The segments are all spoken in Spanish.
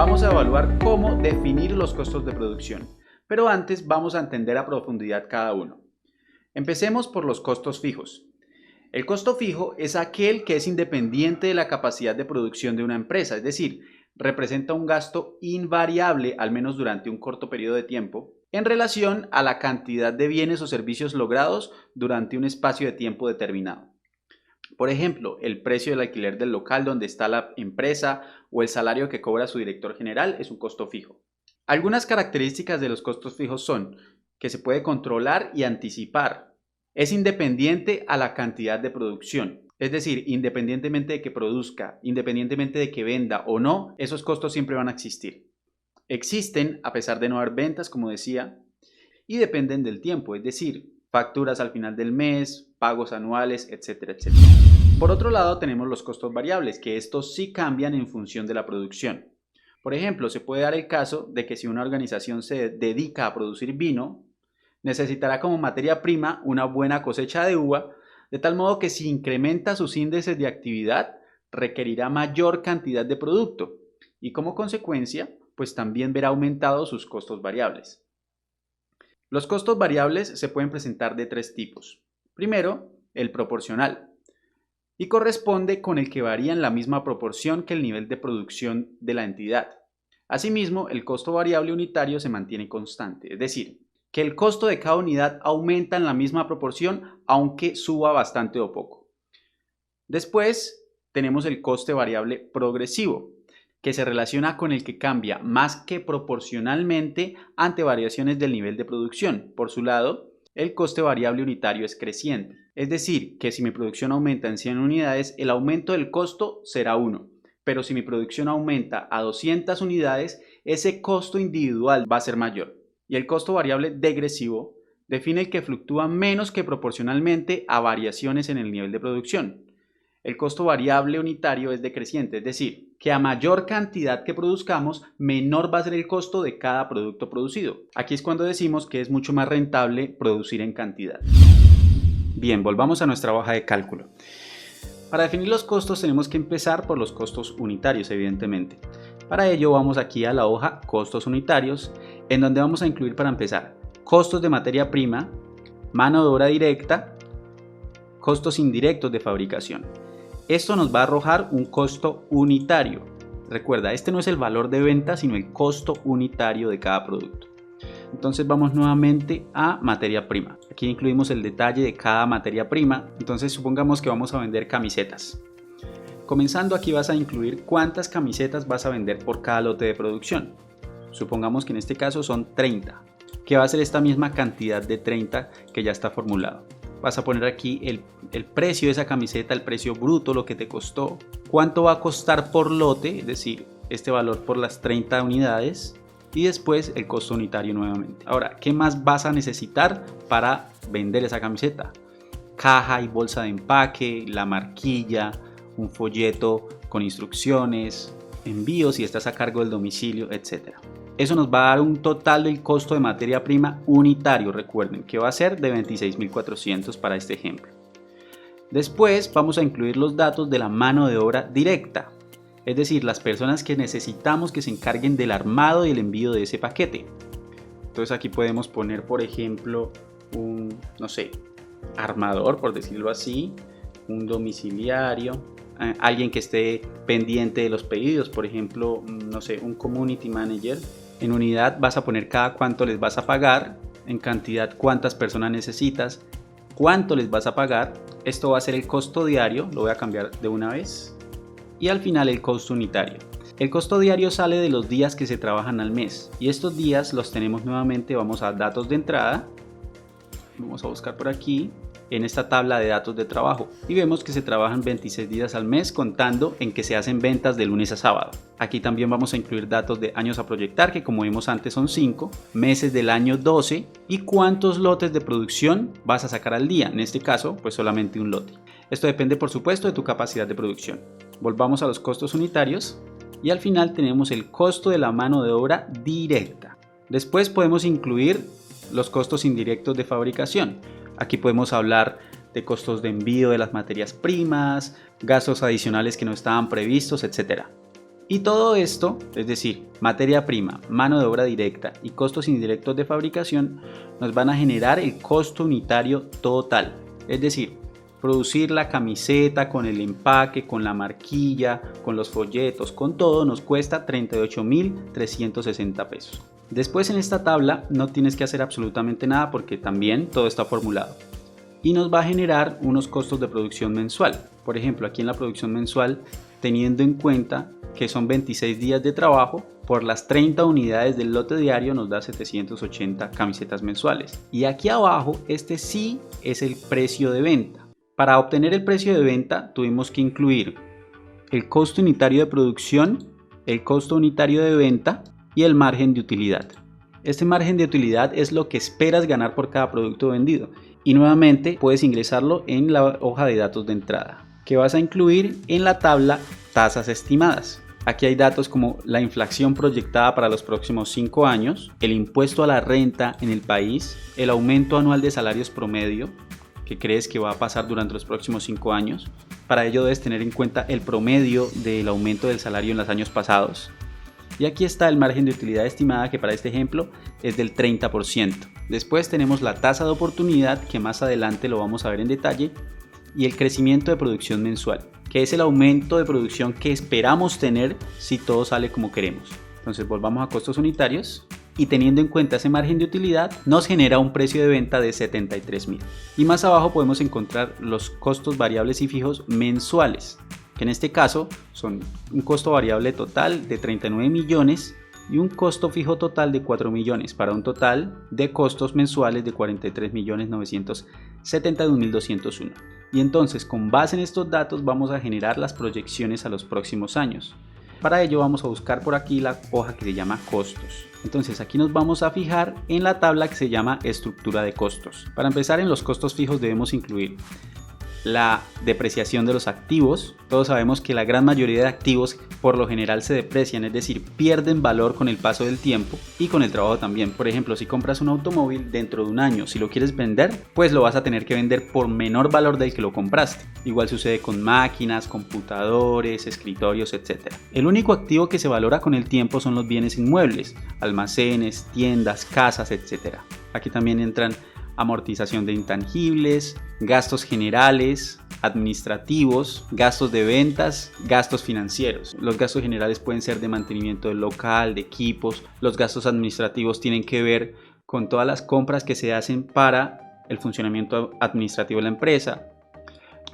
vamos a evaluar cómo definir los costos de producción, pero antes vamos a entender a profundidad cada uno. Empecemos por los costos fijos. El costo fijo es aquel que es independiente de la capacidad de producción de una empresa, es decir, representa un gasto invariable, al menos durante un corto periodo de tiempo, en relación a la cantidad de bienes o servicios logrados durante un espacio de tiempo determinado. Por ejemplo, el precio del alquiler del local donde está la empresa o el salario que cobra su director general es un costo fijo. Algunas características de los costos fijos son que se puede controlar y anticipar. Es independiente a la cantidad de producción. Es decir, independientemente de que produzca, independientemente de que venda o no, esos costos siempre van a existir. Existen a pesar de no haber ventas, como decía, y dependen del tiempo, es decir, facturas al final del mes, pagos anuales, etcétera, etcétera. Por otro lado, tenemos los costos variables, que estos sí cambian en función de la producción. Por ejemplo, se puede dar el caso de que si una organización se dedica a producir vino, necesitará como materia prima una buena cosecha de uva, de tal modo que si incrementa sus índices de actividad, requerirá mayor cantidad de producto y como consecuencia, pues también verá aumentados sus costos variables. Los costos variables se pueden presentar de tres tipos. Primero, el proporcional, y corresponde con el que varía en la misma proporción que el nivel de producción de la entidad. Asimismo, el costo variable unitario se mantiene constante, es decir, que el costo de cada unidad aumenta en la misma proporción aunque suba bastante o poco. Después tenemos el coste variable progresivo, que se relaciona con el que cambia más que proporcionalmente ante variaciones del nivel de producción. Por su lado, el coste variable unitario es creciente, es decir, que si mi producción aumenta en 100 unidades, el aumento del costo será 1, pero si mi producción aumenta a 200 unidades, ese costo individual va a ser mayor. Y el costo variable degresivo define el que fluctúa menos que proporcionalmente a variaciones en el nivel de producción. El costo variable unitario es decreciente, es decir, que a mayor cantidad que produzcamos, menor va a ser el costo de cada producto producido. Aquí es cuando decimos que es mucho más rentable producir en cantidad. Bien, volvamos a nuestra hoja de cálculo. Para definir los costos tenemos que empezar por los costos unitarios, evidentemente. Para ello vamos aquí a la hoja costos unitarios, en donde vamos a incluir para empezar costos de materia prima, mano de obra directa, costos indirectos de fabricación. Esto nos va a arrojar un costo unitario. Recuerda, este no es el valor de venta, sino el costo unitario de cada producto. Entonces vamos nuevamente a materia prima. Aquí incluimos el detalle de cada materia prima. Entonces supongamos que vamos a vender camisetas. Comenzando aquí vas a incluir cuántas camisetas vas a vender por cada lote de producción. Supongamos que en este caso son 30, que va a ser esta misma cantidad de 30 que ya está formulado. Vas a poner aquí el precio de esa camiseta, el precio bruto, lo que te costó, cuánto va a costar por lote, es decir, este valor por las 30 unidades y después el costo unitario nuevamente. Ahora, ¿qué más vas a necesitar para vender esa camiseta? Caja y bolsa de empaque, la marquilla, un folleto con instrucciones, envíos si estás a cargo del domicilio, etc. Eso nos va a dar un total del costo de materia prima unitario, recuerden, que va a ser de 26.400 para este ejemplo. Después vamos a incluir los datos de la mano de obra directa, es decir, las personas que necesitamos que se encarguen del armado y el envío de ese paquete. Entonces aquí podemos poner, por ejemplo, un, armador, por decirlo así, un domiciliario, alguien que esté pendiente de los pedidos, por ejemplo, un community manager. En unidad vas a poner cada cuánto les vas a pagar, en cantidad cuántas personas necesitas, cuánto les vas a pagar. Esto va a ser el costo diario, lo voy a cambiar de una vez. Y al final el costo unitario. El costo diario sale de los días que se trabajan al mes y estos días los tenemos nuevamente, vamos a datos de entrada, vamos a buscar por aquí en esta tabla de datos de trabajo y vemos que se trabajan 26 días al mes contando en que se hacen ventas de lunes a sábado. Aquí también vamos a incluir datos de años a proyectar, que como vimos antes son 5, meses del año 12 y cuántos lotes de producción vas a sacar al día, en este caso pues solamente un lote. Esto depende por supuesto de tu capacidad de producción. Volvamos a los costos unitarios y al final tenemos el costo de la mano de obra directa. Después podemos incluir los costos indirectos de fabricación. Aquí podemos hablar de costos de envío de las materias primas, gastos adicionales que no estaban previstos, etc. Y todo esto, es decir, materia prima, mano de obra directa y costos indirectos de fabricación, nos van a generar el costo unitario total. Es decir, producir la camiseta con el empaque, con la marquilla, con los folletos, con todo nos cuesta 38.360 pesos. Después en esta tabla no tienes que hacer absolutamente nada porque también todo está formulado. Y nos va a generar unos costos de producción mensual. Por ejemplo, aquí en la producción mensual, teniendo en cuenta que son 26 días de trabajo, por las 30 unidades del lote diario nos da 780 camisetas mensuales. Y aquí abajo, este sí es el precio de venta. Para obtener el precio de venta tuvimos que incluir el costo unitario de producción, el costo unitario de venta y el margen de utilidad. Este margen de utilidad es lo que esperas ganar por cada producto vendido. Y nuevamente puedes ingresarlo en la hoja de datos de entrada, que vas a incluir en la tabla tasas estimadas. Aquí hay datos como la inflación proyectada para los próximos 5 años, el impuesto a la renta en el país, el aumento anual de salarios promedio que crees que va a pasar durante los próximos 5 años. Para ello debes tener en cuenta el promedio del aumento del salario en los años pasados. Y aquí está el margen de utilidad estimada, que para este ejemplo es del 30%. Después tenemos la tasa de oportunidad, que más adelante lo vamos a ver en detalle, y el crecimiento de producción mensual, que es el aumento de producción que esperamos tener si todo sale como queremos. Entonces volvamos a costos unitarios y teniendo en cuenta ese margen de utilidad nos genera un precio de venta de 73.000. Y más abajo podemos encontrar los costos variables y fijos mensuales, que en este caso son un costo variable total de 39 millones y un costo fijo total de 4 millones, para un total de costos mensuales de 43.972.201. Y entonces, con base en estos datos vamos a generar las proyecciones a los próximos años. Para ello vamos a buscar por aquí la hoja que se llama costos. Entonces aquí nos vamos a fijar en la tabla que se llama estructura de costos. Para empezar, en los costos fijos debemos incluir la depreciación de los activos. Todos sabemos que la gran mayoría de activos por lo general se deprecian, es decir, pierden valor con el paso del tiempo y con el trabajo también. Por ejemplo, si compras un automóvil dentro de un año, si lo quieres vender, pues lo vas a tener que vender por menor valor del que lo compraste. Igual sucede con máquinas, computadores, escritorios, etc. El único activo que se valora con el tiempo son los bienes inmuebles, almacenes, tiendas, casas, etc. Aquí también entran amortización de intangibles, gastos generales, administrativos, gastos de ventas, gastos financieros. Los gastos generales pueden ser de mantenimiento del local, de equipos. Los gastos administrativos tienen que ver con todas las compras que se hacen para el funcionamiento administrativo de la empresa.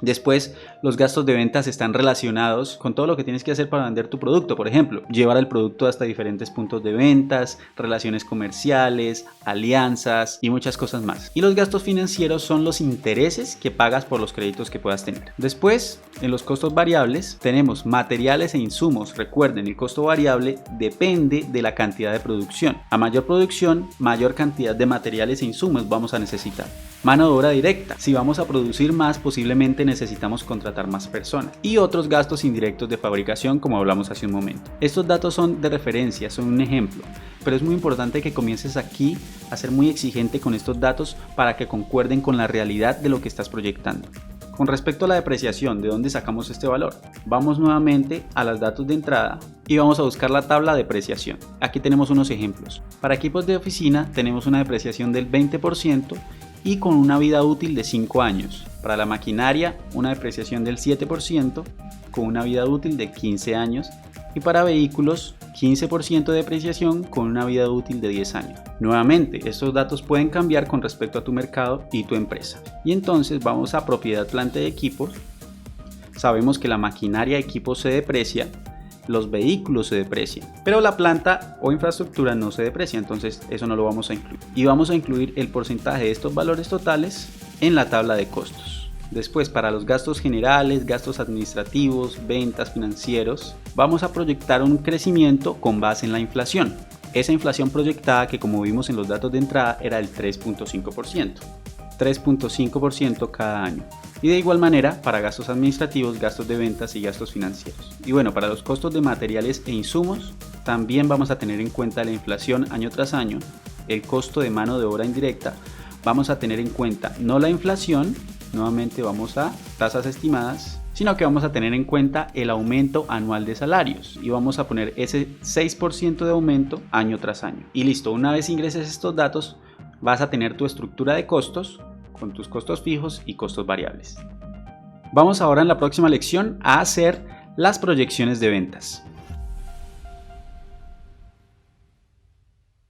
Después, los gastos de ventas están relacionados con todo lo que tienes que hacer para vender tu producto. Por ejemplo, llevar el producto hasta diferentes puntos de ventas, relaciones comerciales, alianzas y muchas cosas más. Y los gastos financieros son los intereses que pagas por los créditos que puedas tener. Después, en los costos variables, tenemos materiales e insumos. Recuerden, el costo variable depende de la cantidad de producción. A mayor producción, mayor cantidad de materiales e insumos vamos a necesitar. Mano de obra directa. Si vamos a producir más, posiblemente necesitamos contratar más personas. Y otros gastos indirectos de fabricación, como hablamos hace un momento. Estos datos son de referencia, son un ejemplo. Pero es muy importante que comiences aquí a ser muy exigente con estos datos para que concuerden con la realidad de lo que estás proyectando. Con respecto a la depreciación, ¿de dónde sacamos este valor? Vamos nuevamente a los datos de entrada y vamos a buscar la tabla de depreciación. Aquí tenemos unos ejemplos. Para equipos de oficina tenemos una depreciación del 20% y con una vida útil de 5 años. Para la maquinaria, una depreciación del 7% con una vida útil de 15 años. Y para vehículos, 15% de depreciación con una vida útil de 10 años. Nuevamente, estos datos pueden cambiar con respecto a tu mercado y tu empresa. Y entonces vamos a propiedad, planta y equipos. Sabemos que la maquinaria y equipos se deprecia, los vehículos se deprecian, pero la planta o infraestructura no se deprecia, entonces eso no lo vamos a incluir. Y vamos a incluir el porcentaje de estos valores totales en la tabla de costos. Después, para los gastos generales, gastos administrativos, ventas, financieros, vamos a proyectar un crecimiento con base en la inflación. Esa inflación proyectada, que como vimos en los datos de entrada, era del 3.5%. 3.5% cada año. Y de igual manera para gastos administrativos, gastos de ventas y gastos financieros. Y bueno, para los costos de materiales e insumos, también vamos a tener en cuenta la inflación año tras año, el costo de mano de obra indirecta. Vamos a tener en cuenta no la inflación, nuevamente vamos a tasas estimadas, sino que vamos a tener en cuenta el aumento anual de salarios y vamos a poner ese 6% de aumento año tras año. Y listo, una vez ingreses estos datos, vas a tener tu estructura de costos con tus costos fijos y costos variables. Vamos ahora en la próxima lección a hacer las proyecciones de ventas.